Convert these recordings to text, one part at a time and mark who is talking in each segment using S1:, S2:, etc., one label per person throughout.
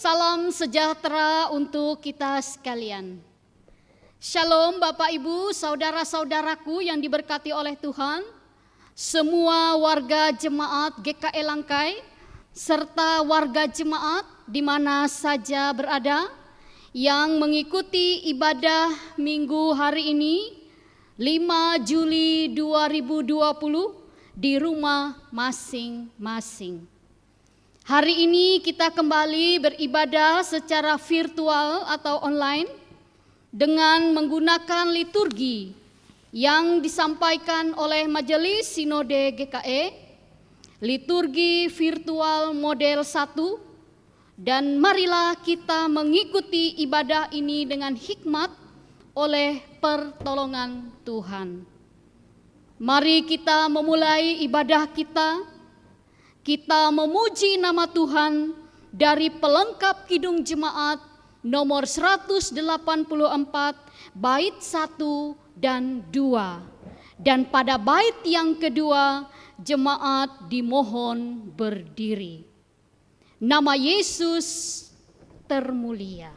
S1: Salam sejahtera untuk kita sekalian. Shalom Bapak Ibu, saudara-saudaraku yang diberkati oleh Tuhan, semua warga jemaat GKE Langkai, serta warga jemaat di mana saja berada, yang mengikuti ibadah minggu hari ini, 5 Juli 2020, di rumah masing-masing. Hari ini kita kembali beribadah secara virtual atau online dengan menggunakan liturgi yang disampaikan oleh Majelis Sinode GKE, liturgi virtual model 1, dan marilah kita mengikuti ibadah ini dengan hikmat oleh pertolongan Tuhan. Mari kita memulai ibadah kita. Kita memuji nama Tuhan dari pelengkap Kidung Jemaat nomor 184 bait 1 dan 2. Dan pada bait yang kedua jemaat dimohon berdiri. Nama Yesus termulia.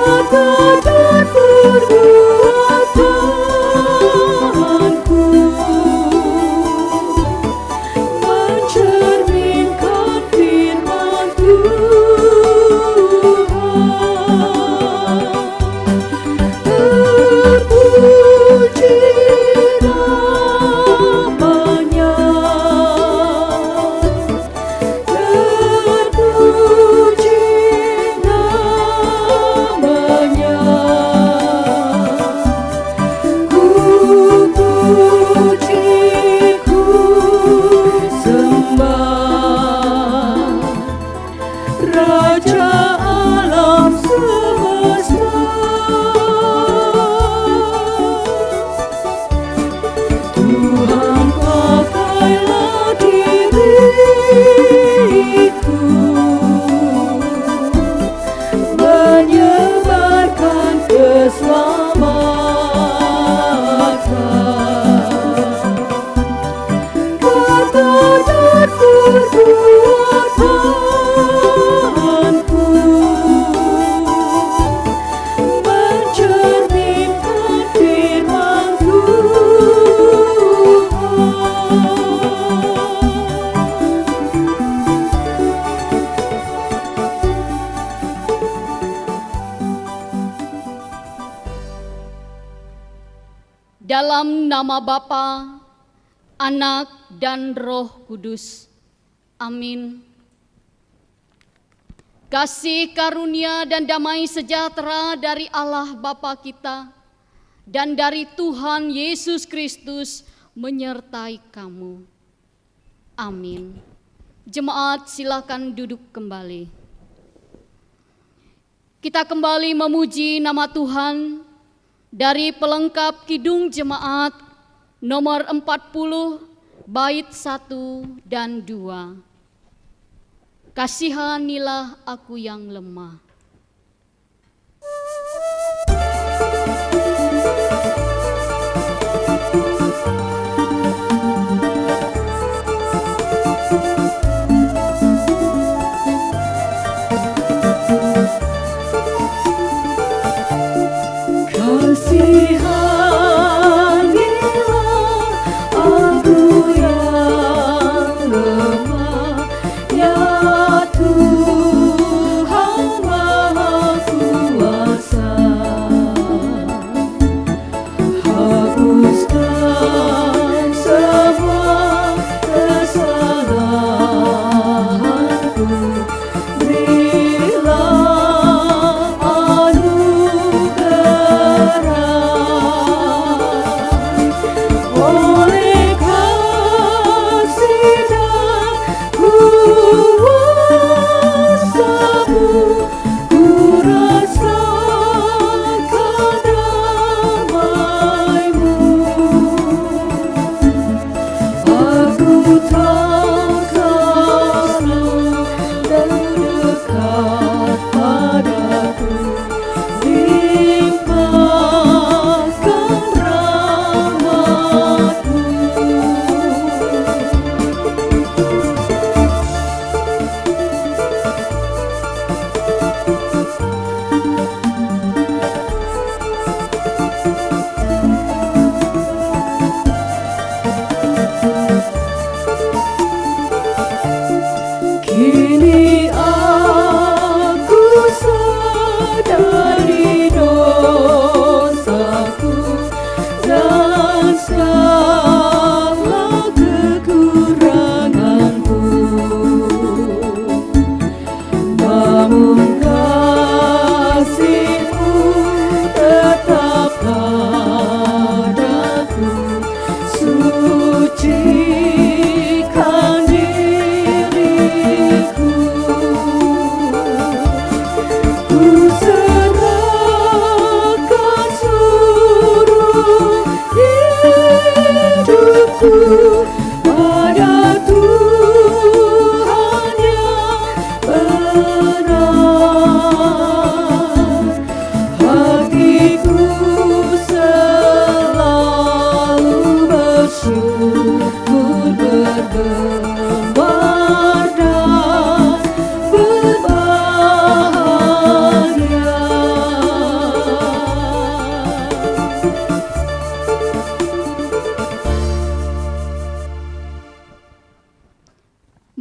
S2: Kata dan berguna.
S1: dalam nama Bapa, Anak, dan Roh Kudus. Amin. Kasih karunia dan damai sejahtera dari Allah Bapa kita dan dari Tuhan Yesus Kristus menyertai kamu. Amin. Jemaat, silakan duduk kembali. Kita kembali memuji nama Tuhan dari pelengkap Kidung Jemaat nomor 40 bait 1 dan 2. Kasihanilah aku yang lemah.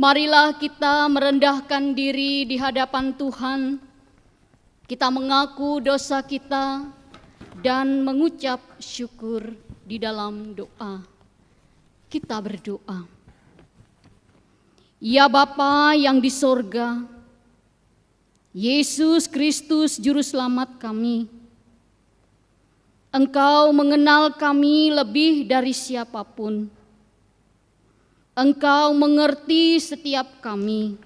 S1: Marilah kita merendahkan diri di hadapan Tuhan. Kita mengaku dosa kita dan mengucap syukur di dalam doa. Kita berdoa. Ya Bapa yang di sorga, Yesus Kristus Juru Selamat kami, Engkau mengenal kami lebih dari siapapun. Engkau mengerti setiap kami.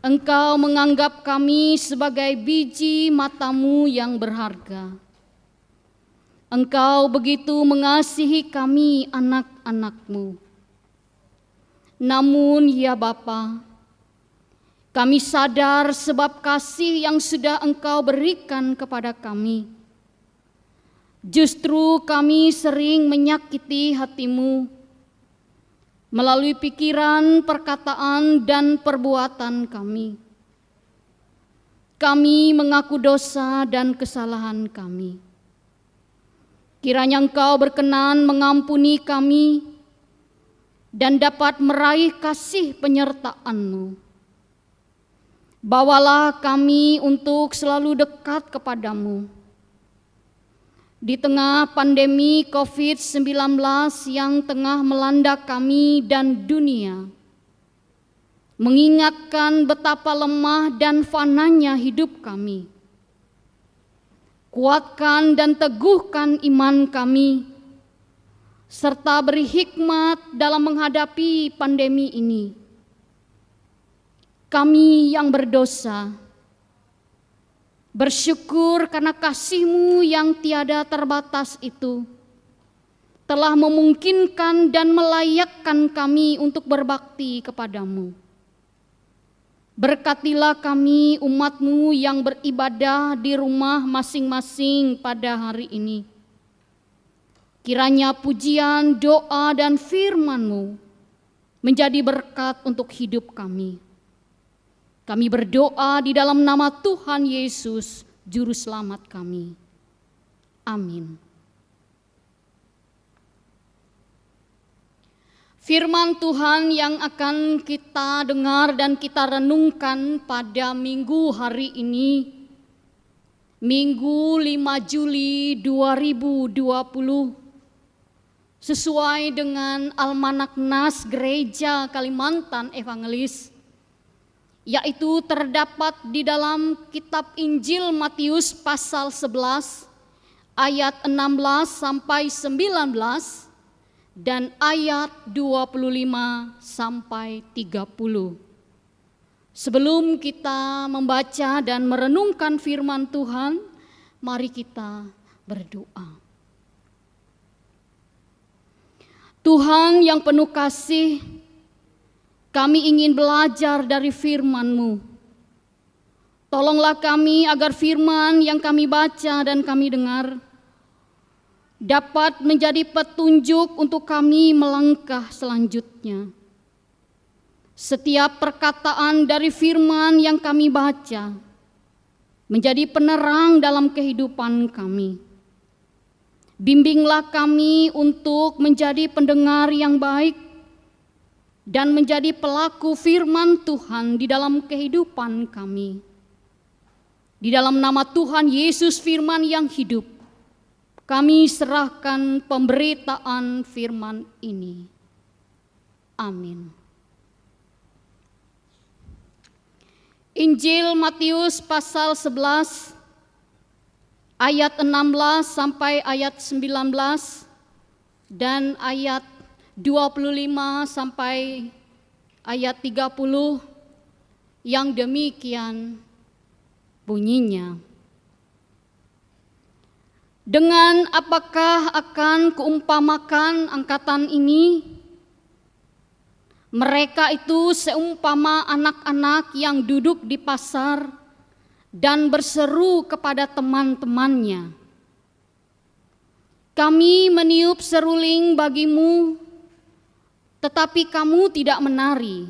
S1: Engkau menganggap kami sebagai biji matamu yang berharga. Engkau begitu mengasihi kami anak-anak-Mu. Namun ya Bapa, kami sadar sebab kasih yang sudah Engkau berikan kepada kami. Justru kami sering menyakiti hati-Mu melalui pikiran, perkataan, dan perbuatan kami. Kami mengaku dosa dan kesalahan kami. Kiranya Engkau berkenan mengampuni kami dan dapat meraih kasih penyertaan-Mu. Bawalah kami untuk selalu dekat kepadamu. Di tengah pandemi COVID-19 yang tengah melanda kami dan dunia, mengingatkan betapa lemah dan fananya hidup kami. Kuatkan dan teguhkan iman kami, serta beri hikmat dalam menghadapi pandemi ini. Kami yang berdosa, bersyukur karena kasih-Mu yang tiada terbatas itu telah memungkinkan dan melayakkan kami untuk berbakti kepada-Mu. Berkatilah kami umat-Mu yang beribadah di rumah masing-masing pada hari ini. Kiranya pujian, doa, dan firman-Mu menjadi berkat untuk hidup kami. Kami berdoa di dalam nama Tuhan Yesus, Juru Selamat kami. Amin. Firman Tuhan yang akan kita dengar dan kita renungkan pada minggu hari ini, Minggu 5 Juli 2020, sesuai dengan Almanak Nas Gereja Kalimantan Evangelis, yaitu terdapat di dalam kitab Injil Matius pasal 11 ayat 16 sampai 19 dan ayat 25 sampai 30. Sebelum kita membaca dan merenungkan firman Tuhan, mari kita berdoa. Tuhan yang penuh kasih, kami ingin belajar dari firman-Mu. Tolonglah kami agar firman yang kami baca dan kami dengar dapat menjadi petunjuk untuk kami melangkah selanjutnya. Setiap perkataan dari firman yang kami baca menjadi penerang dalam kehidupan kami. Bimbinglah kami untuk menjadi pendengar yang baik dan menjadi pelaku firman Tuhan di dalam kehidupan kami. Di dalam nama Tuhan Yesus firman yang hidup, kami serahkan pemberitaan firman ini. Amin. Injil Matius pasal 11 ayat 16 sampai ayat 19 dan ayat 25 sampai ayat 30 yang demikian bunyinya. Dengan apakah akan keumpamakan angkatan ini? Mereka itu seumpama anak-anak yang duduk di pasar dan berseru kepada teman-temannya, "Kami meniup seruling bagimu, tetapi kamu tidak menari.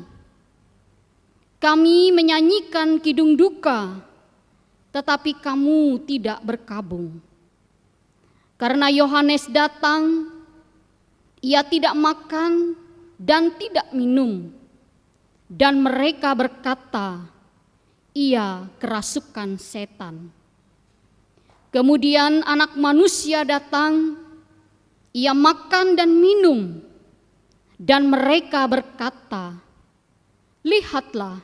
S1: Kami menyanyikan kidung duka, tetapi kamu tidak berkabung. Karena Yohanes datang, ia tidak makan dan tidak minum, dan mereka berkata, ia kerasukan setan. Kemudian Anak Manusia datang, ia makan dan minum, dan mereka berkata, lihatlah,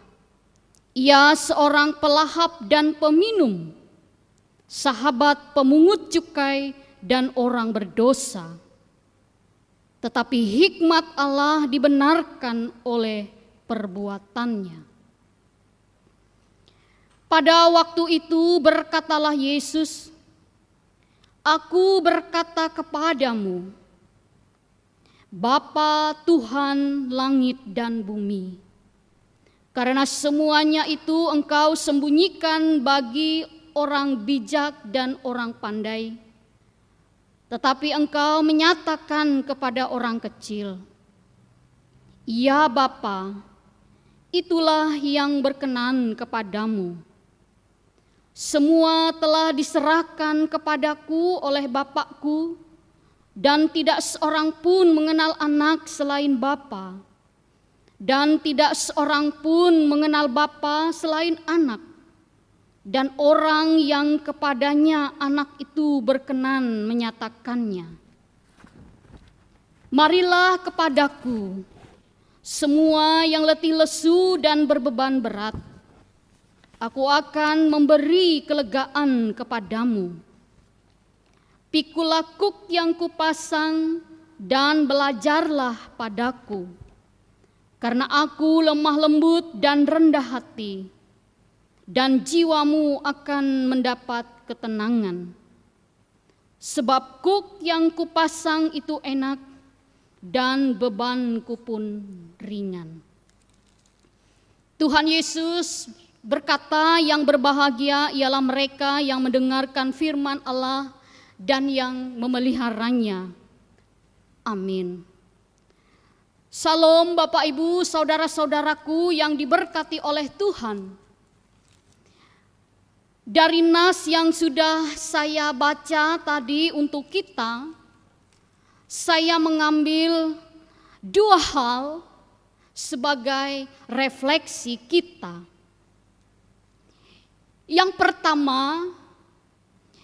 S1: ia seorang pelahap dan peminum, sahabat pemungut cukai dan orang berdosa. Tetapi hikmat Allah dibenarkan oleh perbuatannya." Pada waktu itu berkatalah Yesus, "Aku berkata kepadamu, Bapa Tuhan langit dan bumi, karena semuanya itu Engkau sembunyikan bagi orang bijak dan orang pandai, tetapi Engkau menyatakan kepada orang kecil. Ya Bapa, itulah yang berkenan kepadamu. Semua telah diserahkan kepadaku oleh Bapakku, dan tidak seorang pun mengenal anak selain Bapa, dan tidak seorang pun mengenal Bapa selain anak, dan orang yang kepadanya anak itu berkenan menyatakannya. Marilah kepadaku, semua yang letih lesu dan berbeban berat, aku akan memberi kelegaan kepadamu. Pikulah kuk yang kupasang dan belajarlah padaku, karena aku lemah lembut dan rendah hati, dan jiwamu akan mendapat ketenangan. Sebab kuk yang kupasang itu enak, dan bebanku pun ringan. Tuhan Yesus berkata, yang berbahagia ialah mereka yang mendengarkan firman Allah dan yang memeliharanya. Amin. Salam Bapak Ibu, saudara-saudaraku yang diberkati oleh Tuhan. Dari nas yang sudah saya baca tadi untuk kita, saya mengambil dua hal sebagai refleksi kita. Yang pertama,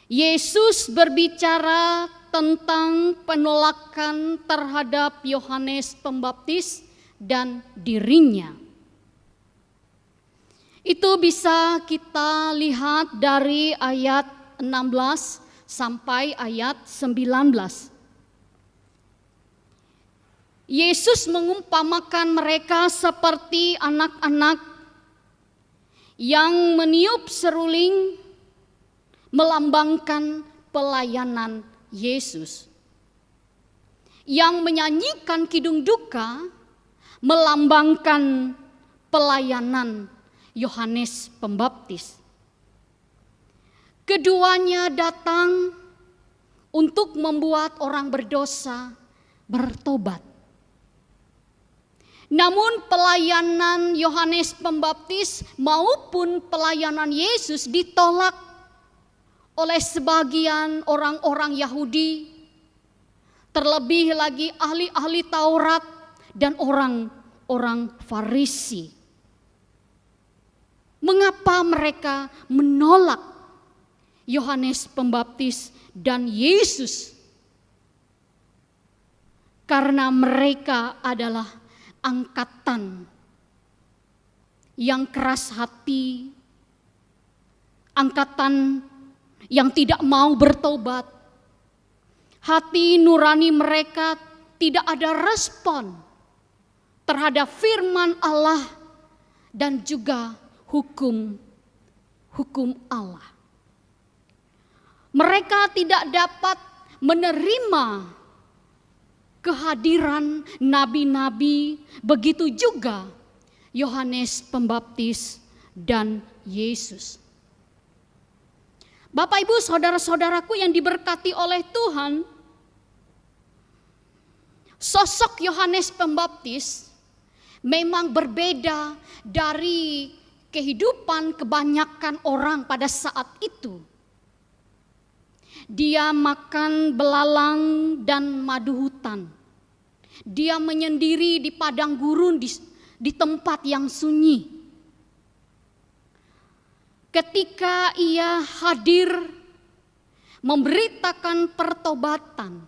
S1: Yesus berbicara tentang penolakan terhadap Yohanes Pembaptis dan dirinya. Itu bisa kita lihat dari ayat 16 sampai ayat 19. Yesus mengumpamakan mereka seperti anak-anak yang meniup seruling melambangkan pelayanan Yesus. Yang menyanyikan kidung duka melambangkan pelayanan Yohanes Pembaptis. Keduanya datang untuk membuat orang berdosa bertobat. Namun pelayanan Yohanes Pembaptis maupun pelayanan Yesus ditolak oleh sebagian orang-orang Yahudi, terlebih lagi ahli-ahli Taurat dan orang-orang Farisi. Mengapa mereka menolak Yohanes Pembaptis dan Yesus? Karena mereka adalah angkatan yang keras hati, angkatan yang tidak mau bertobat. Hati nurani mereka tidak ada respon terhadap firman Allah dan juga hukum Allah. Mereka tidak dapat menerima kehadiran nabi-nabi, begitu juga Yohanes Pembaptis dan Yesus. Bapak Ibu, saudara-saudaraku yang diberkati oleh Tuhan, sosok Yohanes Pembaptis memang berbeda dari kehidupan kebanyakan orang pada saat itu. Dia makan belalang dan madu hutan. Dia menyendiri di padang gurun di tempat yang sunyi. Ketika ia hadir memberitakan pertobatan,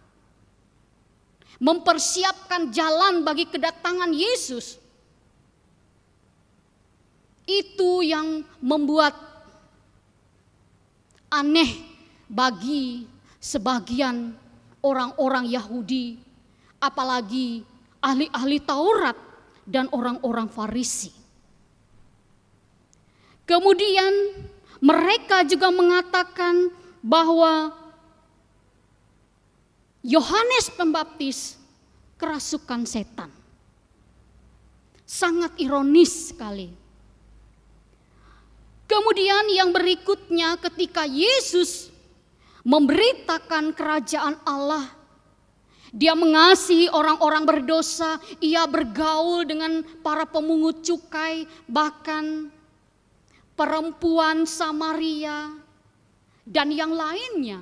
S1: mempersiapkan jalan bagi kedatangan Yesus, itu yang membuat aneh bagi sebagian orang-orang Yahudi, apalagi ahli-ahli Taurat dan orang-orang Farisi. Kemudian mereka juga mengatakan bahwa Yohanes Pembaptis kerasukan setan. Sangat ironis sekali. Kemudian yang berikutnya ketika Yesus memberitakan kerajaan Allah, dia mengasihi orang-orang berdosa, ia bergaul dengan para pemungut cukai, bahkan perempuan Samaria dan yang lainnya.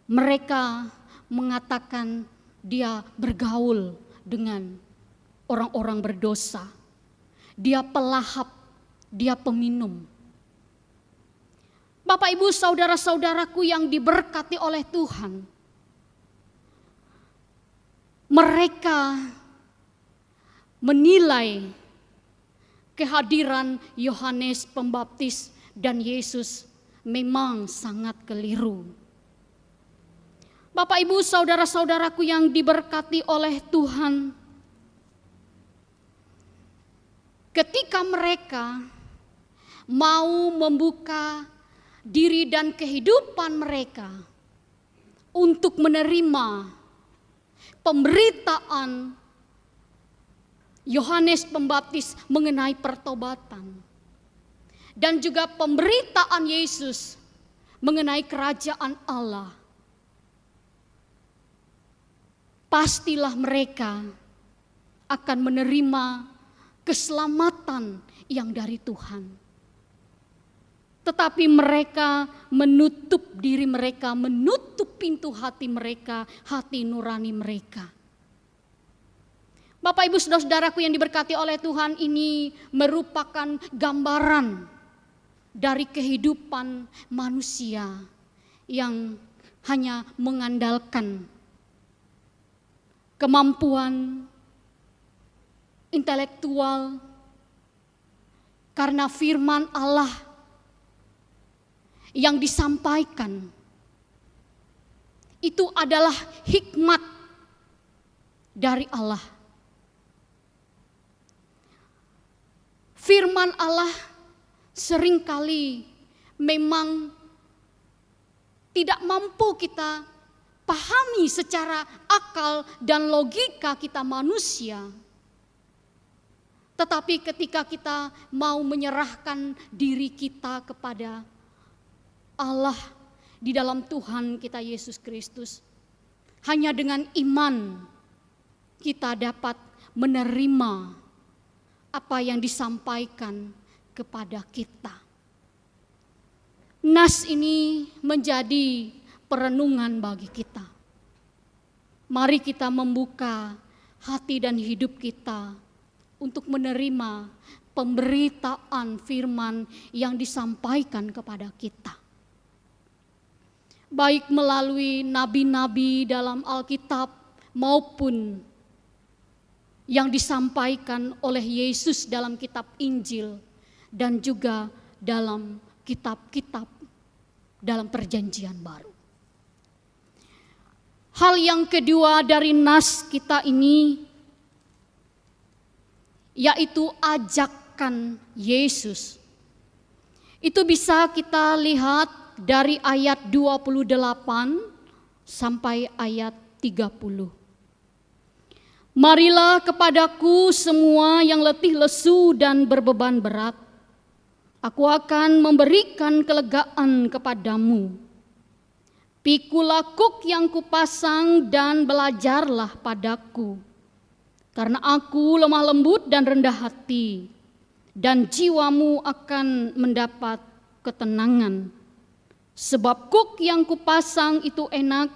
S1: Mereka mengatakan dia bergaul dengan orang-orang berdosa. Dia pelahap, dia peminum. Bapak, Ibu, saudara-saudaraku yang diberkati oleh Tuhan, mereka menilai kehadiran Yohanes Pembaptis dan Yesus memang sangat keliru. Bapak, Ibu, saudara-saudaraku yang diberkati oleh Tuhan, ketika mereka mau membuka diri dan kehidupan mereka untuk menerima pemberitaan Yohanes Pembaptis mengenai pertobatan dan juga pemberitaan Yesus mengenai kerajaan Allah, pastilah mereka akan menerima keselamatan yang dari Tuhan. Tetapi mereka menutup diri mereka, menutup pintu hati mereka, hati nurani mereka. Bapak, Ibu, saudara-saudaraku yang diberkati oleh Tuhan, ini merupakan gambaran dari kehidupan manusia yang hanya mengandalkan kemampuan intelektual, karena firman Allah yang disampaikan itu adalah hikmat dari Allah. Firman Allah seringkali memang tidak mampu kita pahami secara akal dan logika kita manusia. Tetapi ketika kita mau menyerahkan diri kita kepada Allah di dalam Tuhan kita Yesus Kristus, hanya dengan iman kita dapat menerima apa yang disampaikan kepada kita. Nas ini menjadi perenungan bagi kita. Mari kita membuka hati dan hidup kita untuk menerima pemberitaan firman yang disampaikan kepada kita. Baik melalui nabi-nabi dalam Alkitab maupun yang disampaikan oleh Yesus dalam kitab Injil dan juga dalam kitab-kitab dalam Perjanjian Baru. Hal yang kedua dari nas kita ini yaitu ajakan Yesus. Itu bisa kita lihat dari ayat 28 sampai ayat 30. Marilah kepadaku semua yang letih lesu dan berbeban berat, aku akan memberikan kelegaan kepadamu. Pikulah kuk yang kupasang dan belajarlah padaku, karena aku lemah lembut dan rendah hati, dan jiwamu akan mendapat ketenangan. Sebab kuk yang kupasang itu enak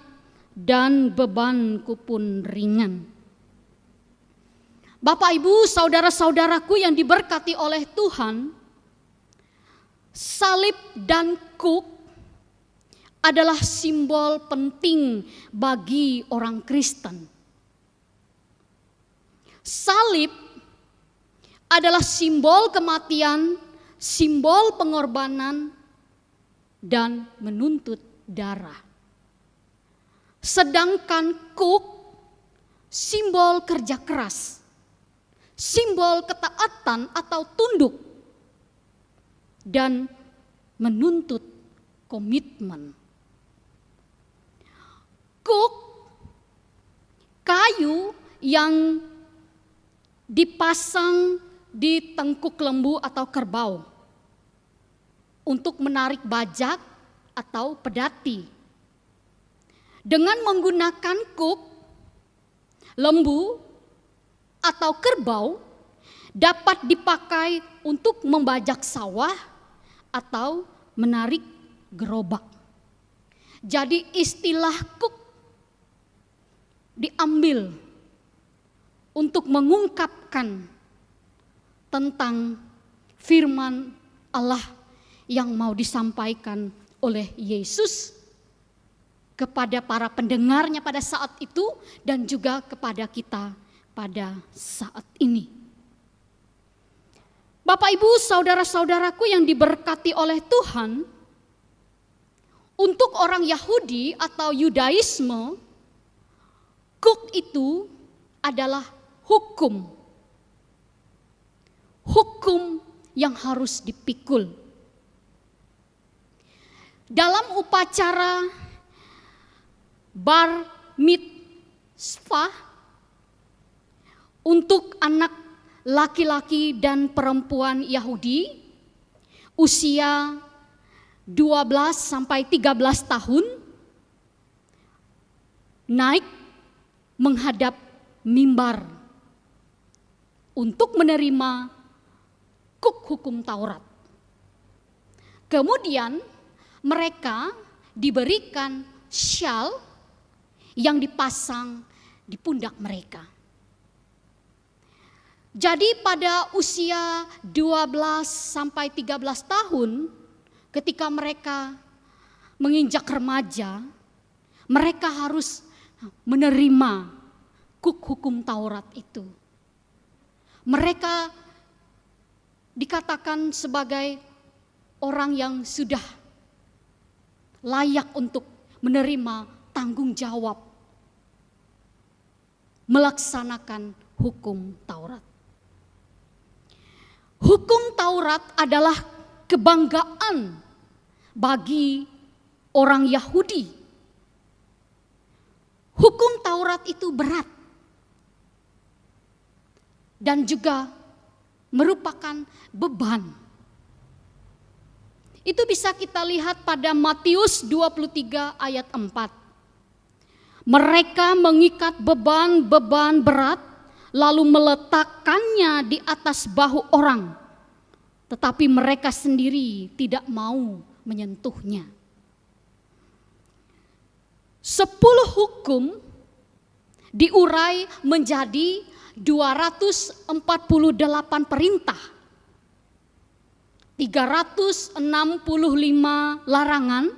S1: dan bebanku pun ringan. Bapak, Ibu, saudara-saudaraku yang diberkati oleh Tuhan, salib dan kuk adalah simbol penting bagi orang Kristen. Salib adalah simbol kematian, simbol pengorbanan, dan menuntut darah. Sedangkan kuk simbol kerja keras, simbol ketaatan atau tunduk, dan menuntut komitmen. Kuk, kayu yang dipasang di tengkuk lembu atau kerbau untuk menarik bajak atau pedati. Dengan menggunakan kuk, lembu atau kerbau dapat dipakai untuk membajak sawah atau menarik gerobak. Jadi istilah kuk diambil untuk mengungkapkan tentang firman Allah yang mau disampaikan oleh Yesus kepada para pendengarnya pada saat itu dan juga kepada kita pada saat ini. Bapak, Ibu, saudara-saudaraku yang diberkati oleh Tuhan, untuk orang Yahudi atau Yudaisme, kuk itu adalah hukum. Hukum yang harus dipikul. Dalam upacara bar mitzvah untuk anak laki-laki dan perempuan Yahudi usia 12 sampai 13 tahun naik menghadap mimbar untuk menerima kuk hukum Taurat. Kemudian mereka diberikan syal yang dipasang di pundak mereka. Jadi pada usia 12 sampai 13 tahun, ketika mereka menginjak remaja, mereka harus menerima kuk hukum Taurat itu. Mereka dikatakan sebagai orang yang sudah layak untuk menerima tanggung jawab melaksanakan hukum Taurat. Hukum Taurat adalah kebanggaan bagi orang Yahudi. Hukum Taurat itu berat dan juga merupakan beban. Itu bisa kita lihat pada Matius 23 ayat 4. Mereka mengikat beban-beban berat lalu meletakkannya di atas bahu orang, tetapi mereka sendiri tidak mau menyentuhnya. 10 hukum diurai menjadi 248 perintah, 365 larangan,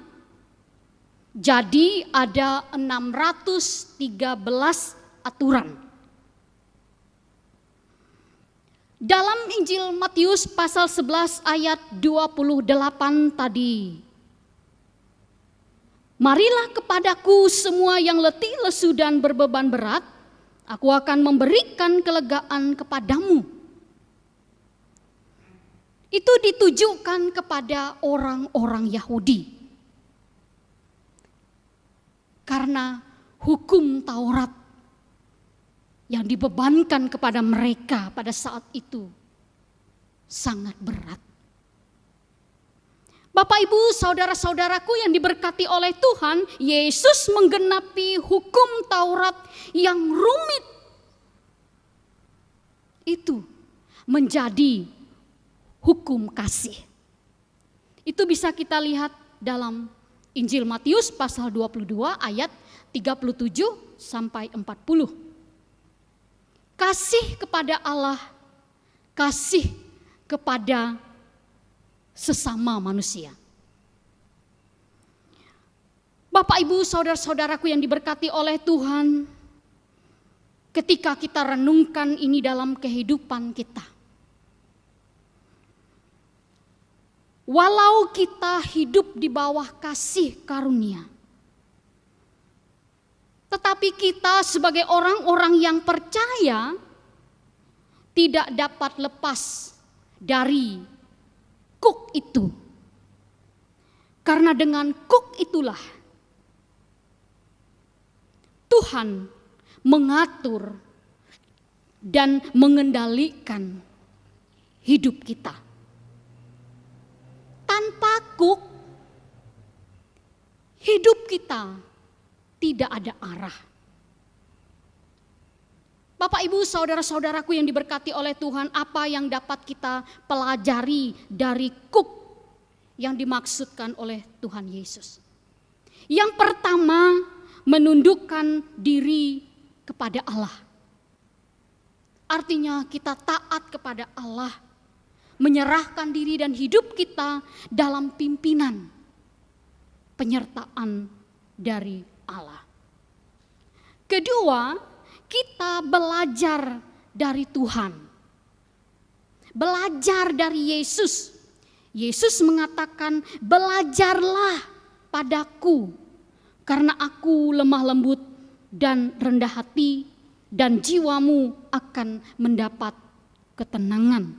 S1: jadi ada 613 aturan. Dalam Injil Matius pasal 11 ayat 28 tadi, marilah kepadaku semua yang letih, lesu dan berbeban berat, aku akan memberikan kelegaan kepadamu. Itu ditujukan kepada orang-orang Yahudi. Karena hukum Taurat yang dibebankan kepada mereka pada saat itu sangat berat. Bapak, Ibu, saudara-saudaraku yang diberkati oleh Tuhan, Yesus menggenapi hukum Taurat yang rumit itu menjadi hukum kasih. Itu bisa kita lihat dalam Injil Matius pasal 22 ayat 37 sampai 40. Kasih kepada Allah, kasih kepada sesama manusia. Bapak, Ibu, saudara-saudaraku yang diberkati oleh Tuhan, ketika kita renungkan ini dalam kehidupan kita, walau kita hidup di bawah kasih karunia, tetapi kita sebagai orang-orang yang percaya tidak dapat lepas dari kuk itu. Karena dengan kuk itulah Tuhan mengatur dan mengendalikan hidup kita. Tanpa kuk, hidup kita tidak ada arah. Bapak, Ibu, saudara-saudaraku yang diberkati oleh Tuhan, apa yang dapat kita pelajari dari kuk yang dimaksudkan oleh Tuhan Yesus? Yang pertama, menundukkan diri kepada Allah. Artinya kita taat kepada Allah, menyerahkan diri dan hidup kita dalam pimpinan penyertaan dari Allah. Kedua, kita belajar dari Tuhan. Belajar dari Yesus. Yesus mengatakan, belajarlah padaku, karena aku lemah lembut dan rendah hati, dan jiwamu akan mendapat ketenangan.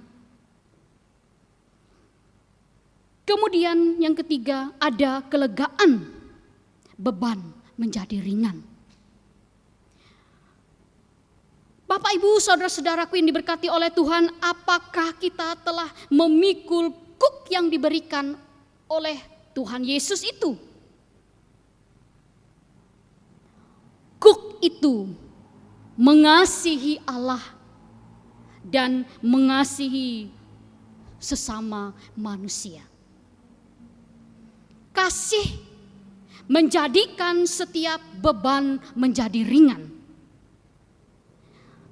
S1: Kemudian yang ketiga, ada kelegaan, beban menjadi ringan. Bapak, Ibu, saudara-saudaraku yang diberkati oleh Tuhan, apakah kita telah memikul kuk yang diberikan oleh Tuhan Yesus itu? Kuk itu mengasihi Allah dan mengasihi sesama manusia. Kasih menjadikan setiap beban menjadi ringan.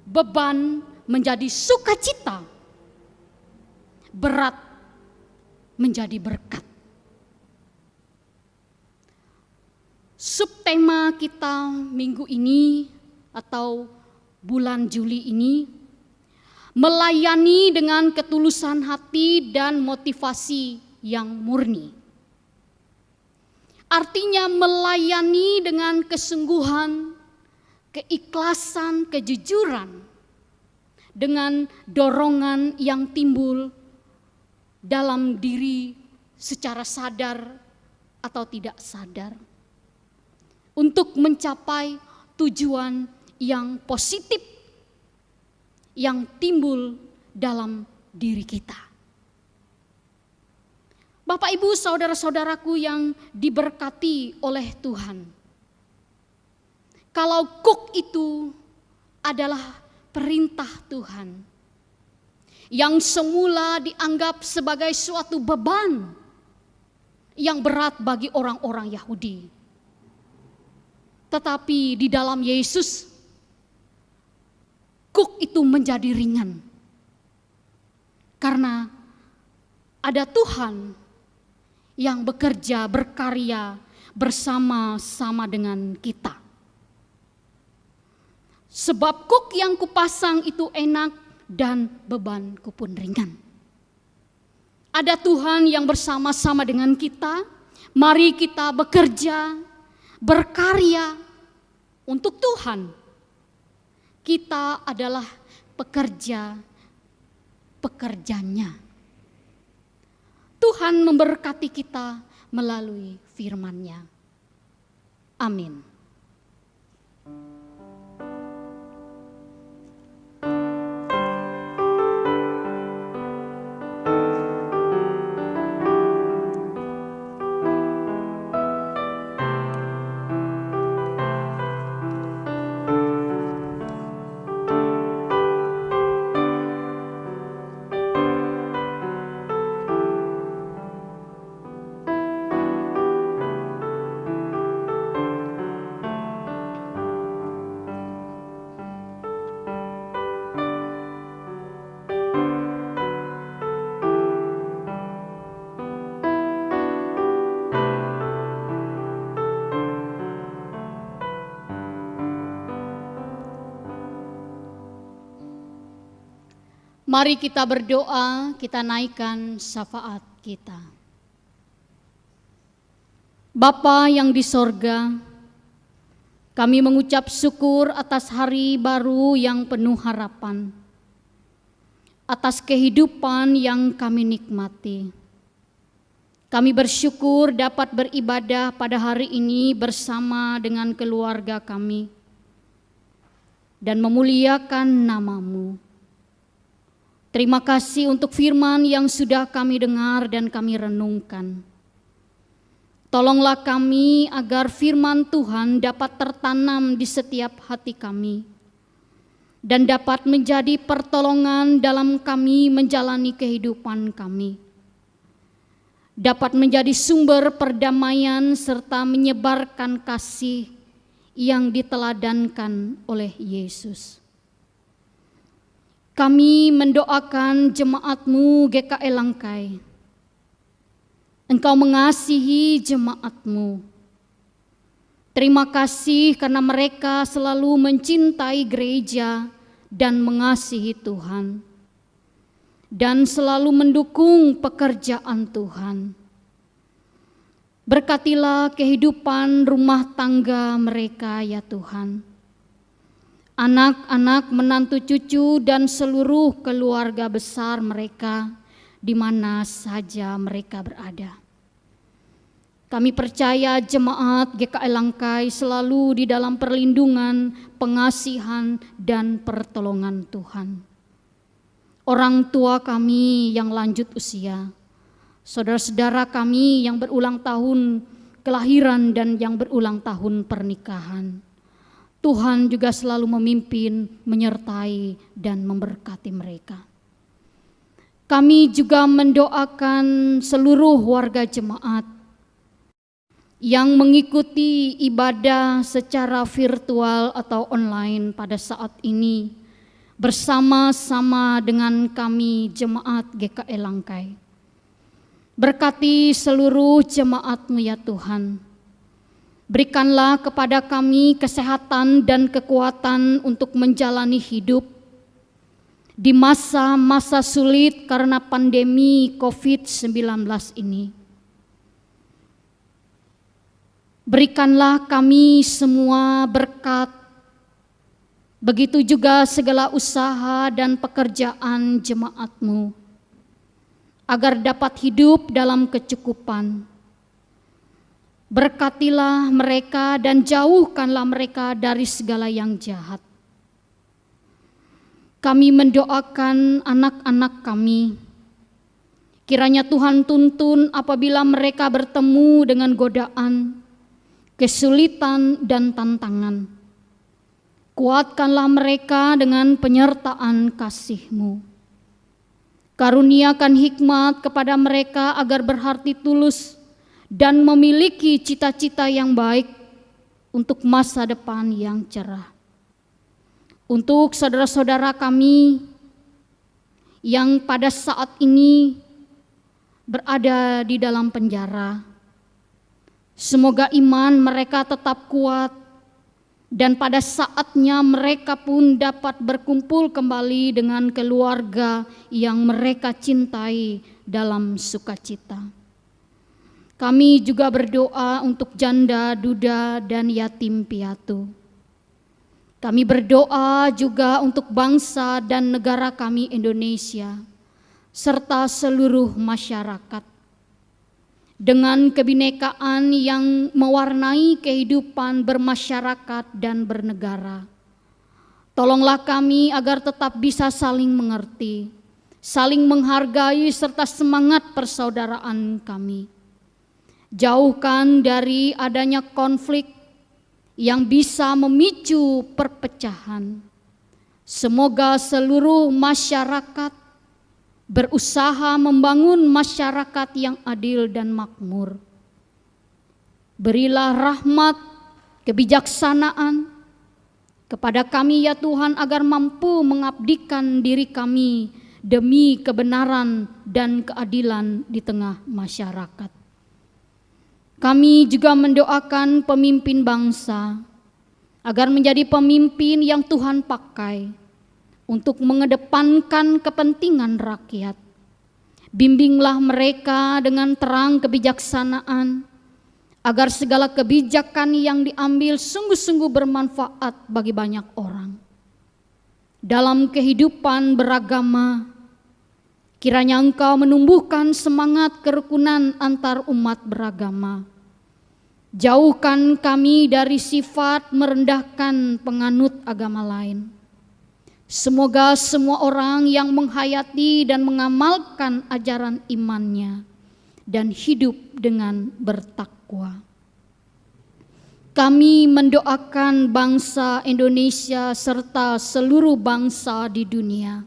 S1: Beban menjadi sukacita. Berat menjadi berkat. Subtema kita minggu ini atau bulan Juli ini, melayani dengan ketulusan hati dan motivasi yang murni. Artinya melayani dengan kesungguhan, keikhlasan, kejujuran, dengan dorongan yang timbul dalam diri secara sadar atau tidak sadar, untuk mencapai tujuan yang positif yang timbul dalam diri kita. Bapak, Ibu, saudara-saudaraku yang diberkati oleh Tuhan, kalau kuk itu adalah perintah Tuhan yang semula dianggap sebagai suatu beban yang berat bagi orang-orang Yahudi, tetapi di dalam Yesus kuk itu menjadi ringan karena ada Tuhan yang bekerja, berkarya bersama-sama dengan kita. Sebab kuk yang kupasang itu enak dan bebanku pun ringan. Ada Tuhan yang bersama-sama dengan kita. Mari kita bekerja, berkarya untuk Tuhan. Kita adalah pekerjanya. Tuhan memberkati kita melalui firman-Nya. Amin. Mari kita berdoa, kita naikkan syafaat kita. Bapa yang di sorga, kami mengucap syukur atas hari baru yang penuh harapan, atas kehidupan yang kami nikmati. Kami bersyukur dapat beribadah pada hari ini bersama dengan keluarga kami dan memuliakan nama-Mu. Terima kasih untuk firman yang sudah kami dengar dan kami renungkan. Tolonglah kami agar firman Tuhan dapat tertanam di setiap hati kami dan dapat menjadi pertolongan dalam kami menjalani kehidupan kami. Dapat menjadi sumber perdamaian serta menyebarkan kasih yang diteladankan oleh Yesus. Kami mendoakan jemaat-Mu GKI Langkai. Engkau mengasihi jemaat-Mu. Terima kasih karena mereka selalu mencintai gereja dan mengasihi Tuhan, dan selalu mendukung pekerjaan Tuhan. Berkatilah kehidupan rumah tangga mereka ya Tuhan. Anak-anak, menantu cucu dan seluruh keluarga besar mereka di mana saja mereka berada. Kami percaya jemaat GKI Langkai selalu di dalam perlindungan, pengasihan, dan pertolongan Tuhan. Orang tua kami yang lanjut usia, saudara-saudara kami yang berulang tahun kelahiran dan yang berulang tahun pernikahan, Tuhan juga selalu memimpin, menyertai, dan memberkati mereka. Kami juga mendoakan seluruh warga jemaat yang mengikuti ibadah secara virtual atau online pada saat ini bersama-sama dengan kami jemaat GKI Langkai. Berkati seluruh jemaat-Mu ya Tuhan. Berikanlah kepada kami kesehatan dan kekuatan untuk menjalani hidup di masa-masa sulit karena pandemi COVID-19 ini. Berikanlah kami semua berkat, begitu juga segala usaha dan pekerjaan jemaat-Mu, agar dapat hidup dalam kecukupan. Berkatilah mereka dan jauhkanlah mereka dari segala yang jahat. Kami mendoakan anak-anak kami, kiranya Tuhan tuntun apabila mereka bertemu dengan godaan, kesulitan dan tantangan. Kuatkanlah mereka dengan penyertaan kasih-Mu. Karuniakan hikmat kepada mereka agar berhati tulus dan memiliki cita-cita yang baik untuk masa depan yang cerah. Untuk saudara-saudara kami yang pada saat ini berada di dalam penjara, semoga iman mereka tetap kuat dan pada saatnya mereka pun dapat berkumpul kembali dengan keluarga yang mereka cintai dalam sukacita. Kami juga berdoa untuk janda, duda, dan yatim piatu. Kami berdoa juga untuk bangsa dan negara kami Indonesia, serta seluruh masyarakat. Dengan kebinekaan yang mewarnai kehidupan bermasyarakat dan bernegara, tolonglah kami agar tetap bisa saling mengerti, saling menghargai serta semangat persaudaraan kami. Jauhkan dari adanya konflik yang bisa memicu perpecahan. Semoga seluruh masyarakat berusaha membangun masyarakat yang adil dan makmur. Berilah rahmat, kebijaksanaan kepada kami ya Tuhan agar mampu mengabdikan diri kami demi kebenaran dan keadilan di tengah masyarakat. Kami juga mendoakan pemimpin bangsa agar menjadi pemimpin yang Tuhan pakai untuk mengedepankan kepentingan rakyat. Bimbinglah mereka dengan terang kebijaksanaan, agar segala kebijakan yang diambil sungguh-sungguh bermanfaat bagi banyak orang. Dalam kehidupan beragama, kiranya Engkau menumbuhkan semangat kerukunan antar umat beragama. Jauhkan kami dari sifat merendahkan penganut agama lain. Semoga semua orang yang menghayati dan mengamalkan ajaran imannya dan hidup dengan bertakwa. Kami mendoakan bangsa Indonesia serta seluruh bangsa di dunia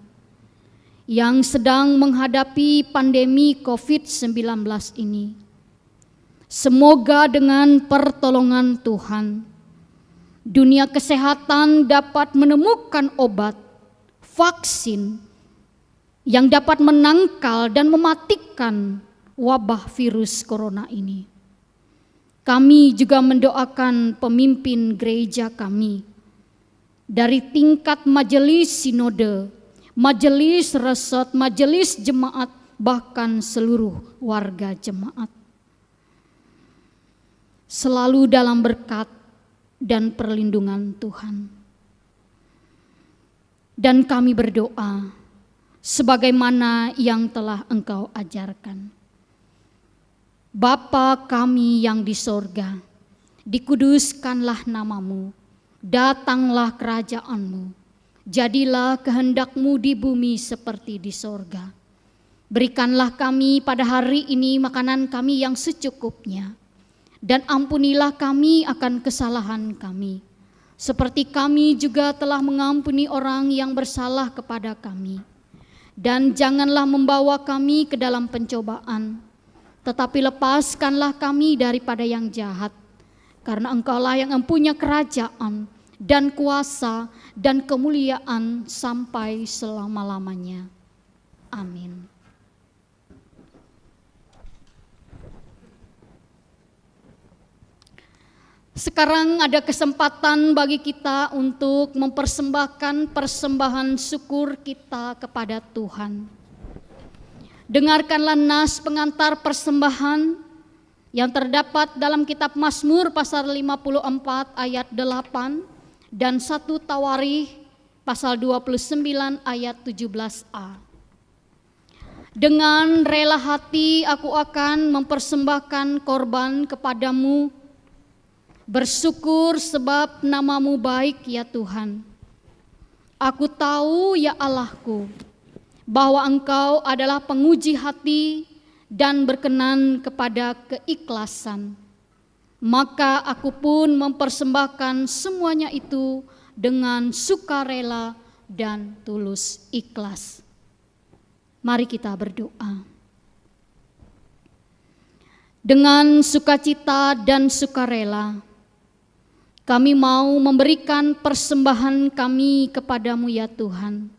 S1: yang sedang menghadapi pandemi COVID-19 ini. Semoga dengan pertolongan Tuhan, dunia kesehatan dapat menemukan obat, vaksin yang dapat menangkal dan mematikan wabah virus corona ini. Kami juga mendoakan pemimpin gereja kami dari tingkat majelis sinode, majelis resort, majelis jemaat, bahkan seluruh warga jemaat. Selalu dalam berkat dan perlindungan Tuhan. Dan kami berdoa sebagaimana yang telah Engkau ajarkan. Bapa kami yang di sorga, dikuduskanlah namamu, datanglah kerajaan-Mu, jadilah kehendak-Mu di bumi seperti di sorga. Berikanlah kami pada hari ini makanan kami yang secukupnya, dan ampunilah kami akan kesalahan kami, seperti kami juga telah mengampuni orang yang bersalah kepada kami. Dan janganlah membawa kami ke dalam pencobaan, tetapi lepaskanlah kami daripada yang jahat. Karena Engkaulah yang mempunyai kerajaan dan kuasa dan kemuliaan sampai selama-lamanya. Amin. Sekarang ada kesempatan bagi kita untuk mempersembahkan persembahan syukur kita kepada Tuhan. Dengarkanlah nas pengantar persembahan yang terdapat dalam kitab Mazmur pasal 54 ayat 8 dan 1 Tawarikh pasal 29 ayat 17a. Dengan rela hati aku akan mempersembahkan korban kepadamu, bersyukur sebab namamu baik ya Tuhan. Aku tahu ya Allahku, bahwa Engkau adalah penguji hati dan berkenan kepada keikhlasan. Maka aku pun mempersembahkan semuanya itu dengan sukarela dan tulus ikhlas. Mari kita berdoa. Dengan sukacita dan sukarela, kami mau memberikan persembahan kami kepadamu ya Tuhan,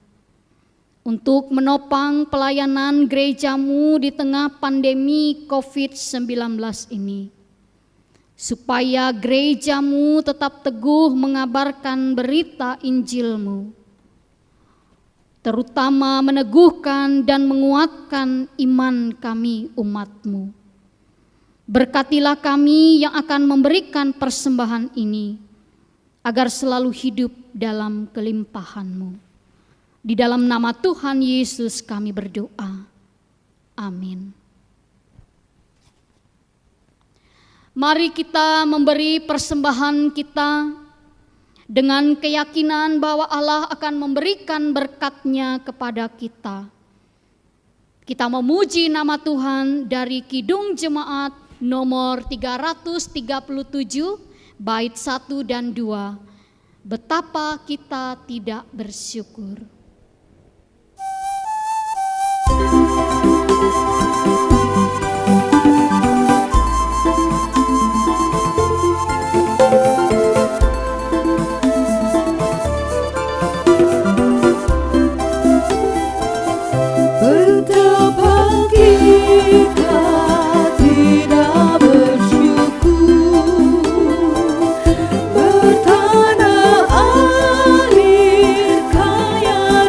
S1: untuk menopang pelayanan gerejamu di tengah pandemi COVID-19 ini, supaya gerejamu tetap teguh mengabarkan berita Injilmu, terutama meneguhkan dan menguatkan iman kami umatmu. Berkatilah kami yang akan memberikan persembahan ini, agar selalu hidup dalam kelimpahan-Mu. Di dalam nama Tuhan Yesus kami berdoa. Amin. Mari kita memberi persembahan kita dengan keyakinan bahwa Allah akan memberikan berkat-Nya kepada kita. Kita memuji nama Tuhan dari Kidung Jemaat nomor 337, bait 1 dan 2. Betapa kita tidak bersyukur.
S2: Bertanah air kaya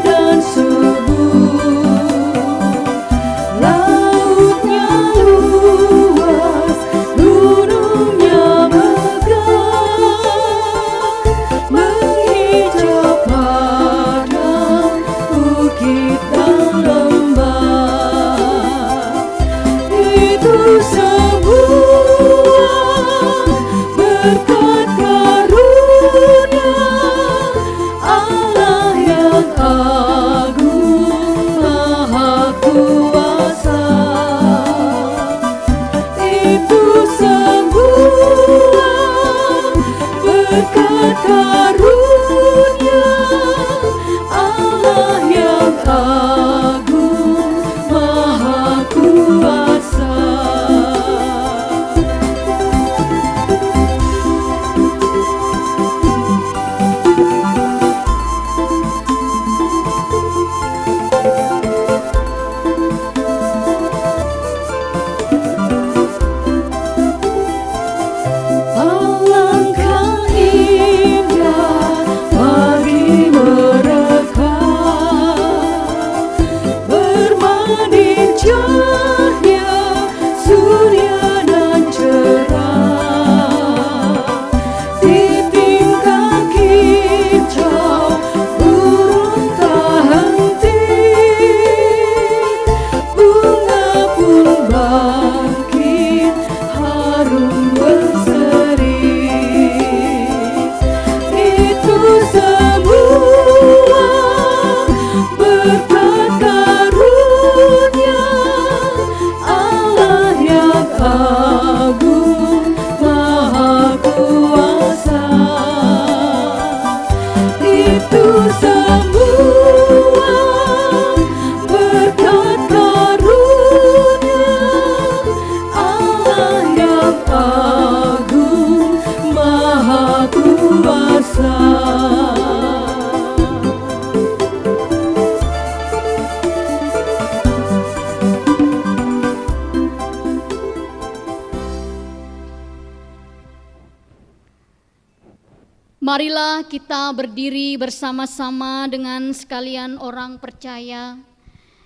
S1: Marilah kita berdiri bersama-sama dengan sekalian orang percaya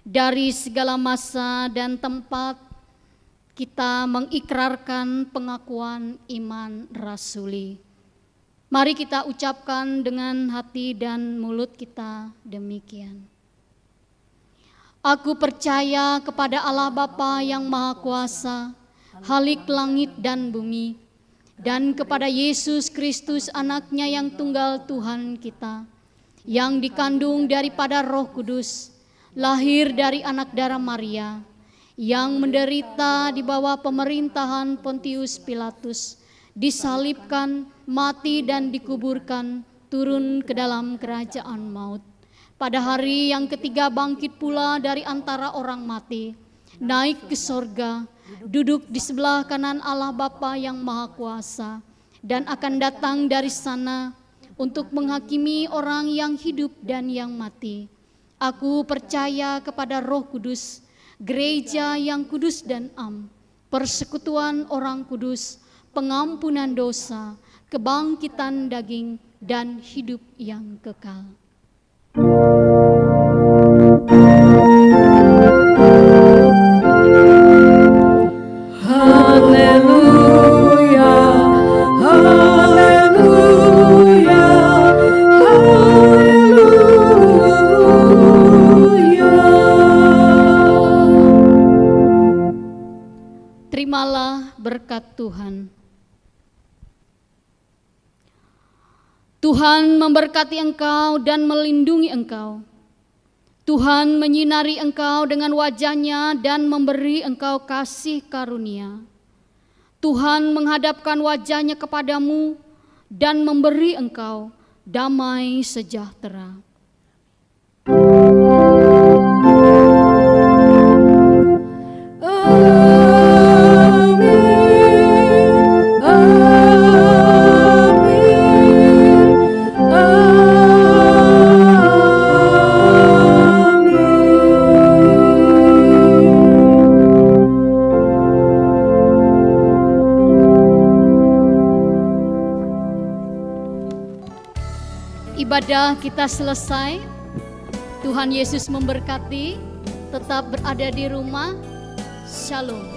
S1: dari segala masa dan tempat. Kita mengikrarkan pengakuan iman rasuli. Mari kita ucapkan dengan hati dan mulut kita demikian. Aku percaya kepada Allah Bapa yang Maha Kuasa, Khalik langit dan bumi, dan kepada Yesus Kristus anaknya yang tunggal Tuhan kita, yang dikandung daripada Roh Kudus, lahir dari anak darah Maria, yang menderita di bawah pemerintahan Pontius Pilatus, disalibkan, mati dan dikuburkan, turun ke dalam kerajaan maut. Pada hari yang ketiga bangkit pula dari antara orang mati, naik ke sorga, duduk di sebelah kanan Allah Bapa yang Maha Kuasa, dan akan datang dari sana untuk menghakimi orang yang hidup dan yang mati. Aku percaya kepada Roh Kudus, gereja yang kudus dan am, persekutuan orang kudus, pengampunan dosa, kebangkitan daging, dan hidup yang kekal.
S2: Haleluya, haleluya, haleluya.
S1: Terimalah berkat Tuhan. Tuhan memberkati engkau dan melindungi engkau. Tuhan menyinari engkau dengan wajah-Nya dan memberi engkau kasih karunia. Tuhan menghadapkan wajah-Nya kepadamu dan memberi engkau damai sejahtera. Ibadah kita selesai. Tuhan Yesus memberkati. Tetap berada di rumah. Shalom.